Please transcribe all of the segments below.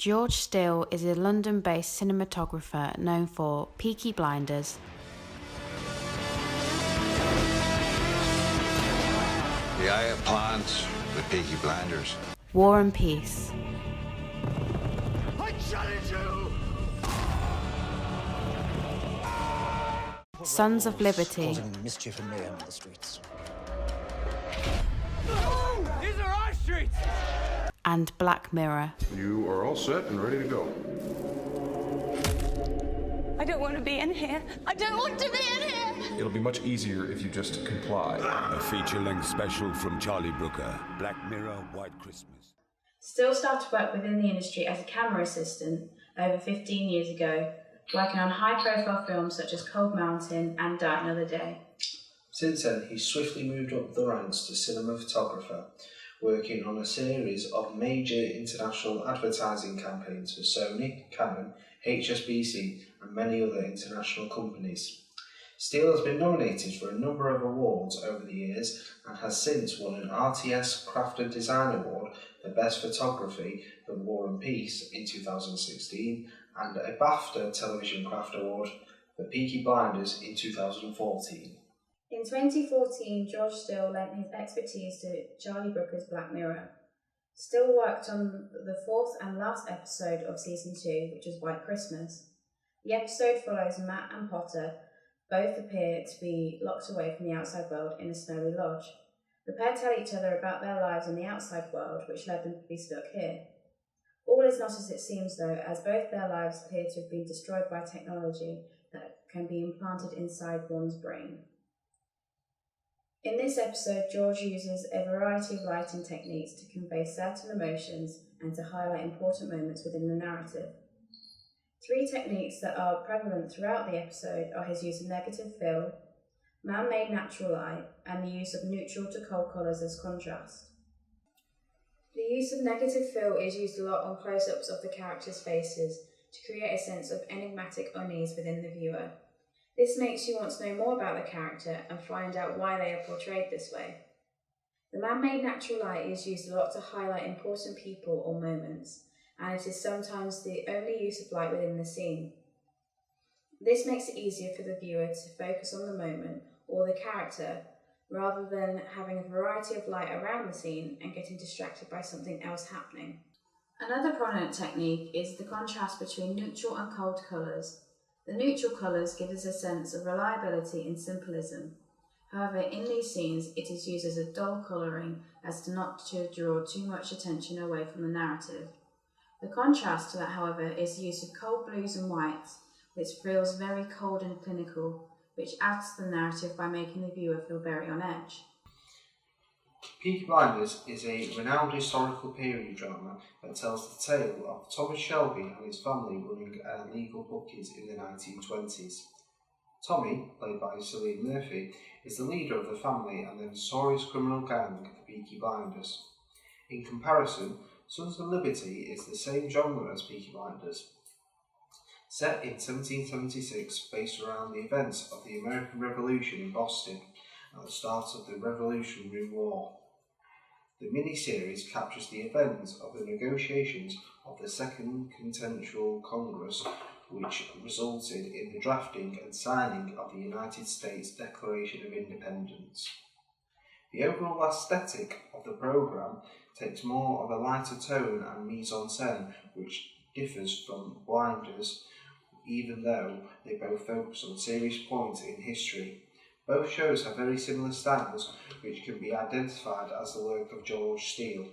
George Steele is a London-based cinematographer known for Peaky Blinders, The Eye of Plants, the Peaky Blinders, War and Peace, I challenge you! Sons of Liberty, Causing mischief and mayhem in the streets. These are our streets! and Black Mirror. You are all set and ready to go. I don't want to be in here. I don't want to be in here! It'll be much easier if you just comply. A feature-length special from Charlie Brooker, Black Mirror, White Christmas. Steele started work within the industry as a camera assistant over 15 years ago, working on high-profile films such as Cold Mountain and Die Another Day. Since then, he swiftly moved up the ranks to cinema photographer, working on a series of major international advertising campaigns for Sony, Canon, HSBC and many other international companies. Steele has been nominated for a number of awards over the years and has since won an RTS Craft and Design Award for Best Photography for War and Peace in 2016 and a BAFTA Television Craft Award for Peaky Blinders in 2014. In 2014, George Steele lent his expertise to Charlie Brooker's Black Mirror. Steele worked on the fourth and last episode of Season 2, which was White Christmas. The episode follows Matt and Potter. Both appear to be locked away from the outside world in a snowy lodge. The pair tell each other about their lives in the outside world, which led them to be stuck here. All is not as it seems, though, as both their lives appear to have been destroyed by technology that can be implanted inside one's brain. In this episode, George uses a variety of lighting techniques to convey certain emotions and to highlight important moments within the narrative. Three techniques that are prevalent throughout the episode are his use of negative fill, man-made natural light, and the use of neutral to cold colours as contrast. The use of negative fill is used a lot on close-ups of the characters' faces to create a sense of enigmatic unease within the viewer. This makes you want to know more about the character and find out why they are portrayed this way. The man-made natural light is used a lot to highlight important people or moments, and it is sometimes the only use of light within the scene. This makes it easier for the viewer to focus on the moment or the character, rather than having a variety of light around the scene and getting distracted by something else happening. Another prominent technique is the contrast between neutral and cold colours. The neutral colours give us a sense of reliability and simplism. However, in these scenes, it is used as a dull colouring as to not to draw too much attention away from the narrative. The contrast to that, however, is the use of cold blues and whites, which feels very cold and clinical, which adds to the narrative by making the viewer feel very on edge. Peaky Blinders is a renowned historical period drama that tells the tale of Thomas Shelby and his family running an illegal bookies in the 1920s. Tommy, played by Cillian Murphy, is the leader of the family and the notorious criminal gang, the Peaky Blinders. In comparison, Sons of Liberty is the same genre as Peaky Blinders. Set in 1776, based around the events of the American Revolution in Boston at the start of the Revolutionary War. The miniseries captures the events of the negotiations of the Second Continental Congress, which resulted in the drafting and signing of the United States Declaration of Independence. The overall aesthetic of the programme takes more of a lighter tone and mise-en-scène, which differs from Blinders, even though they both focus on serious points in history. Both shows have very similar styles, which can be identified as the work of George Steele.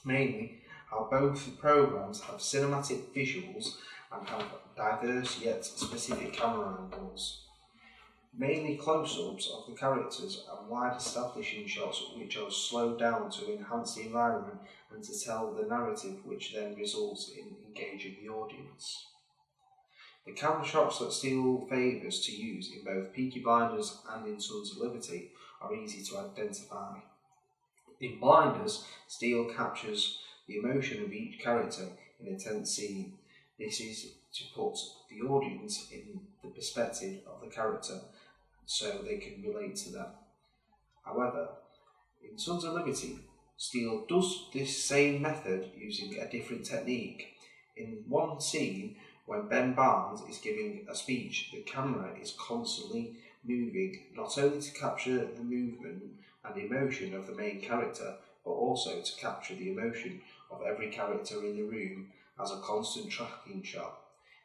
Mainly, how both programmes have cinematic visuals and have diverse yet specific camera angles. Mainly close-ups of the characters and wide establishing shots which are slowed down to enhance the environment and to tell the narrative, which then results in engaging the audience. The camera shots that Steele favours to use in both Peaky Blinders and in Sons of Liberty are easy to identify. In Blinders, Steele captures the emotion of each character in a tense scene. This is to put the audience in the perspective of the character so they can relate to them. However, in Sons of Liberty, Steele does this same method using a different technique. In one scene, when Ben Barnes is giving a speech, the camera is constantly moving, not only to capture the movement and emotion of the main character, but also to capture the emotion of every character in the room as a constant tracking shot.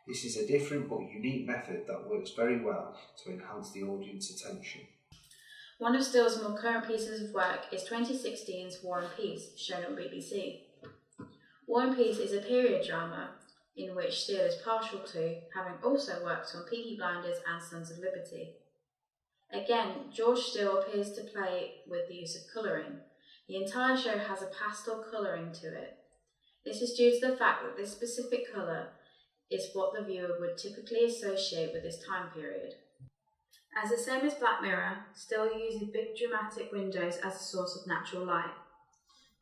This is a different but unique method that works very well to enhance the audience attention. One of Steele's more current pieces of work is 2016's War and Peace, shown on BBC. War and Peace is a period drama in which Steele is partial to, having also worked on Peaky Blinders and Sons of Liberty. Again, George Steele appears to play with the use of colouring. The entire show has a pastel colouring to it. This is due to the fact that this specific colour is what the viewer would typically associate with this time period. As the same as Black Mirror, Steele uses big dramatic windows as a source of natural light.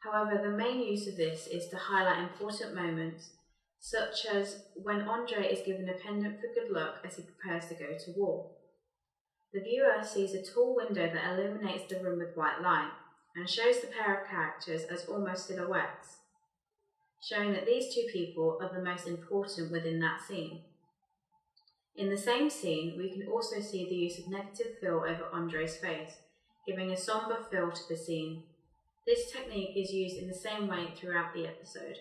However, the main use of this is to highlight important moments, such as when Andre is given a pendant for good luck as he prepares to go to war. The viewer sees a tall window that illuminates the room with white light and shows the pair of characters as almost silhouettes, showing that these two people are the most important within that scene. In the same scene, we can also see the use of negative fill over Andre's face, giving a sombre feel to the scene. This technique is used in the same way throughout the episode.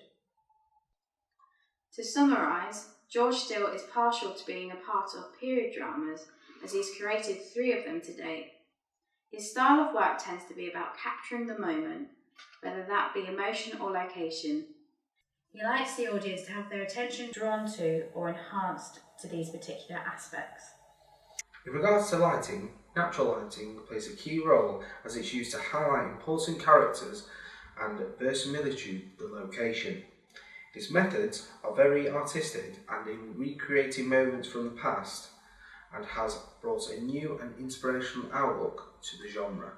To summarise, George Steele is partial to being a part of period dramas, as he's created 3 of them to date. His style of work tends to be about capturing the moment, whether that be emotion or location. He likes the audience to have their attention drawn to or enhanced to these particular aspects. In regards to lighting, natural lighting plays a key role as it's used to highlight important characters and verisimilitude the location. His methods are very artistic and in recreating moments from the past, and has brought a new and inspirational outlook to the genre.